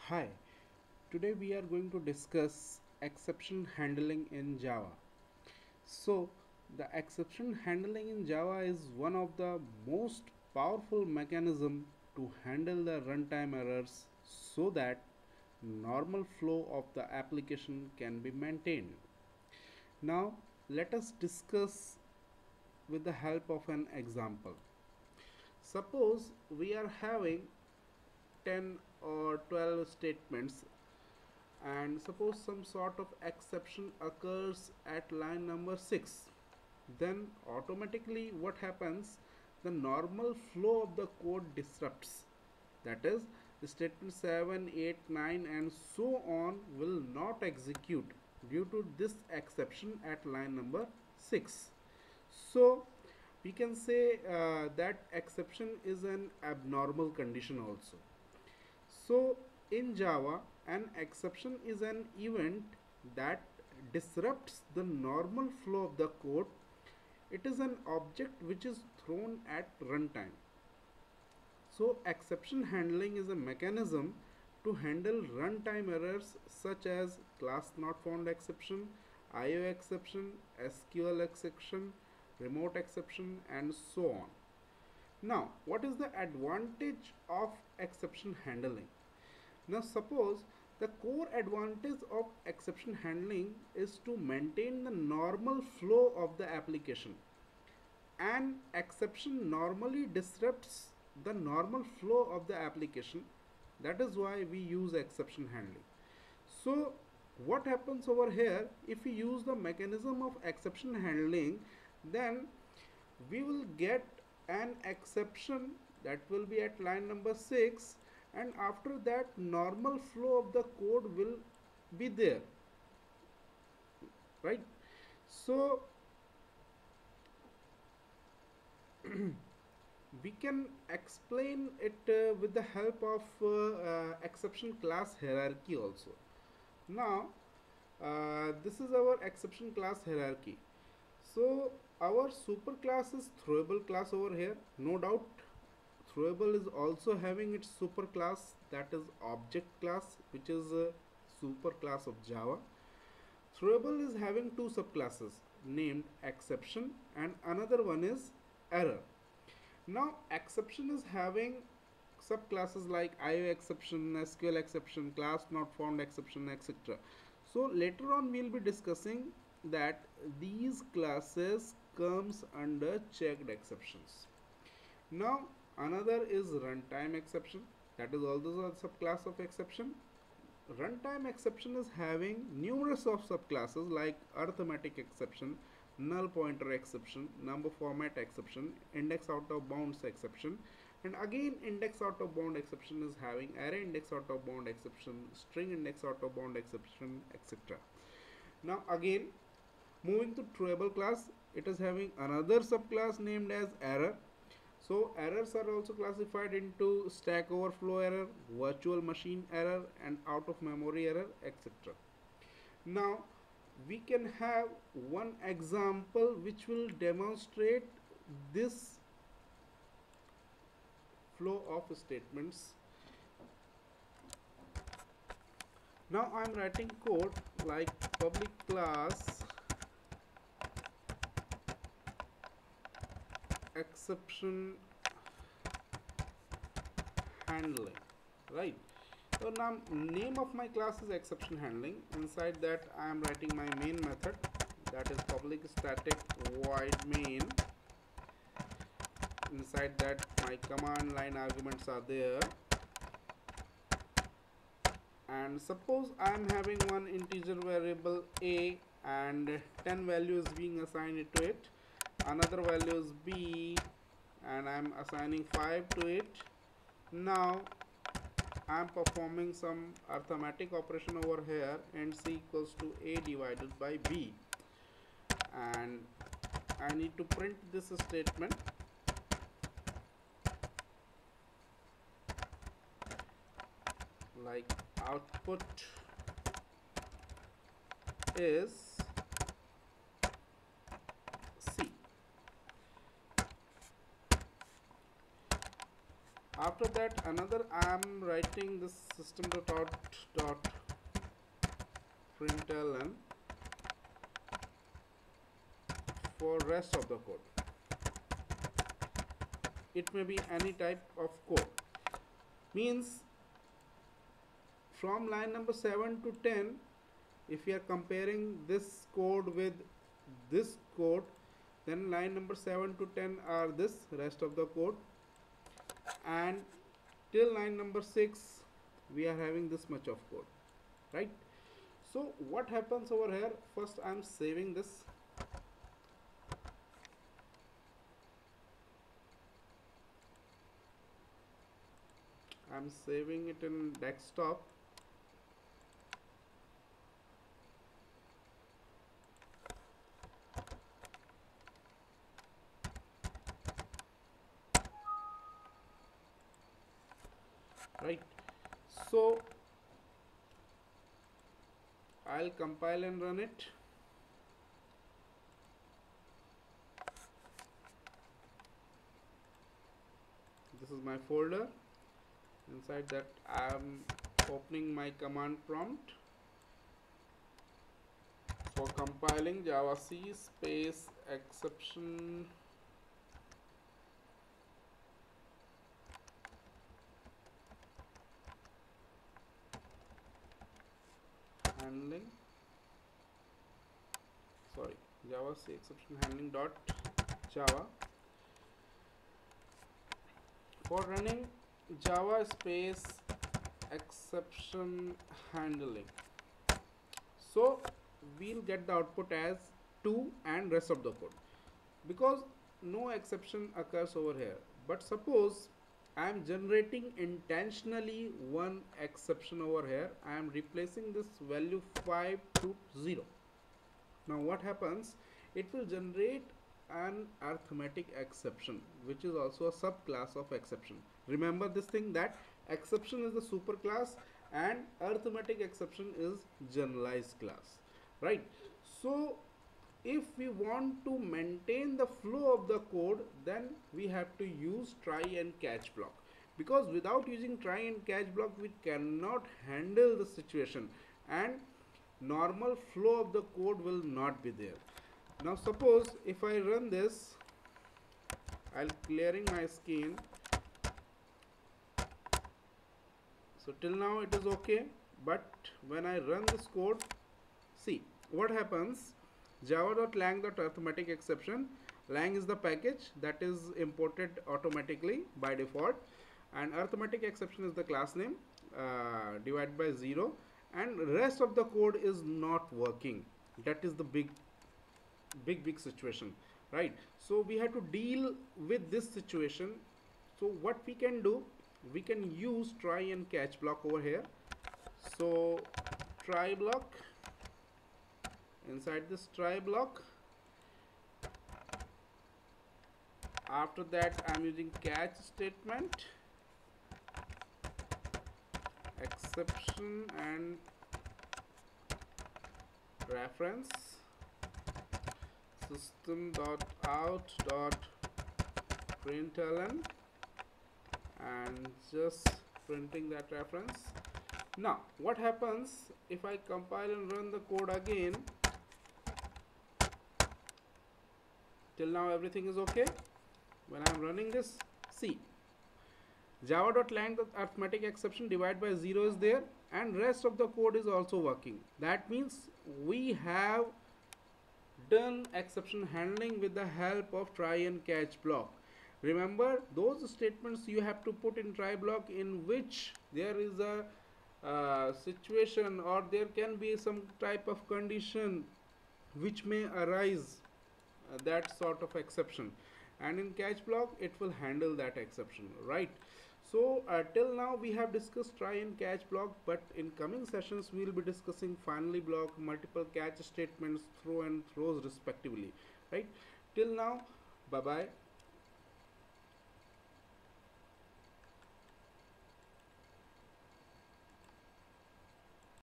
Hi, today we are going to discuss exception handling in Java. So, the exception handling in Java is one of the most powerful mechanism to handle the runtime errors so that normal flow of the application can be maintained. Now, let us discuss with the help of an example. Suppose we are having 10 or 12 statements, and suppose some sort of exception occurs at line number 6, then automatically what happens, the normal flow of the code disrupts. That is, the statement 7, 8, 9 and so on will not execute due to this exception at line number 6. So we can say that exception is an abnormal condition also. So in Java, an exception is an event that disrupts the normal flow of the code. It is an object which is thrown at runtime. So exception handling is a mechanism to handle runtime errors such as class not found exception, IO exception, SQL exception, remote exception and so on. Now, what is the advantage of exception handling? Now suppose the core advantage of exception handling is to maintain the normal flow of the application. An exception normally disrupts the normal flow of the application. That is why we use exception handling. So what happens over here, if we use the mechanism of exception handling, then we will get an exception that will be at line number 6, and after that normal flow of the code will be there, right? So we can explain it with the help of exception class hierarchy also. Now this is our exception class hierarchy. So our super class is throwable class over here. No doubt throwable is also having its super class, that is object class, which is a super class of Java. Throwable is having two subclasses named exception and another one is error. Now exception is having subclasses like IO exception, SQL exception, class not found exception, etc. So later on we'll be discussing that these classes comes under checked exceptions. Now another is runtime exception, that is also a subclass of exception. Runtime exception is having numerous of subclasses like arithmetic exception, null pointer exception, number format exception, index out of bounds exception, and again index out of bound exception is having array index out of bound exception, string index out of bound exception, etc. Now again, moving to throwable class, it is having another subclass named as error. So errors are also classified into stack overflow error, virtual machine error and out of memory error, etc. Now we can have one example which will demonstrate this flow of statements. Now I am writing code like public class exception handling, right? So now name of my class is exception handling. Inside that I am writing my main method, that is public static void main. Inside that my command line arguments are there, and suppose I am having one integer variable a and 10 values being assigned to it, another value is b and I am assigning 5 to it. Now I am performing some arithmetic operation over here, and c equals to a divided by b, and I need to print this statement like output is c. After that, another I am writing this system.out.println. For rest of the code, it may be any type of code. Means from line number 7 to 10, if we are comparing this code with this code, then line number 7 to 10 are this rest of the code, and till line number 6 we are having this much of code, right? So what happens over here, first I am saving this. I'm saving it in desktop. Right, so I'll compile and run it. This is my folder. Inside that I'm opening my command prompt for compiling javac space exception handling, javac exception handling dot java for running java space exception handling. So we'll get the output as 2 and rest of the code, because no exception occurs over here. But suppose I am generating intentionally one exception over here. I am replacing this value 5 to 0. Now what happens, it will generate an arithmetic exception, which is also a subclass of exception. Remember this thing, that exception is the superclass and arithmetic exception is generalized class, right? So if we want to maintain the flow of the code, then we have to use try and catch block, because without using try and catch block we cannot handle the situation and normal flow of the code will not be there. Now suppose if I run this, I'll clearing my screen. So till now it is okay, but when I run this code, see what happens. Java.lang.arithmetic exception. Lang is the package that is imported automatically by default, and arithmetic exception is the class name, divided by 0, and rest of the code is not working. That is the big situation, right? So we have to deal with this situation. So what we can do, we can use try and catch block over here. So try block, inside this try block, after that I'm using catch statement, exception and reference, system.out.println, and just printing that reference. Now what happens if I compile and run the code again? Till now everything is okay. When I am running this, see, java.lang arithmetic exception divided by 0 is there, and rest of the code is also working. That means we have done exception handling with the help of try and catch block. Remember those statements you have to put in try block in which there is a situation or there can be some type of condition which may arise, that sort of exception, and in catch block it will handle that exception, right? So till now we have discussed try and catch block, but in coming sessions we will be discussing finally block, multiple catch statements, throw and throws respectively, right? Till now, bye bye.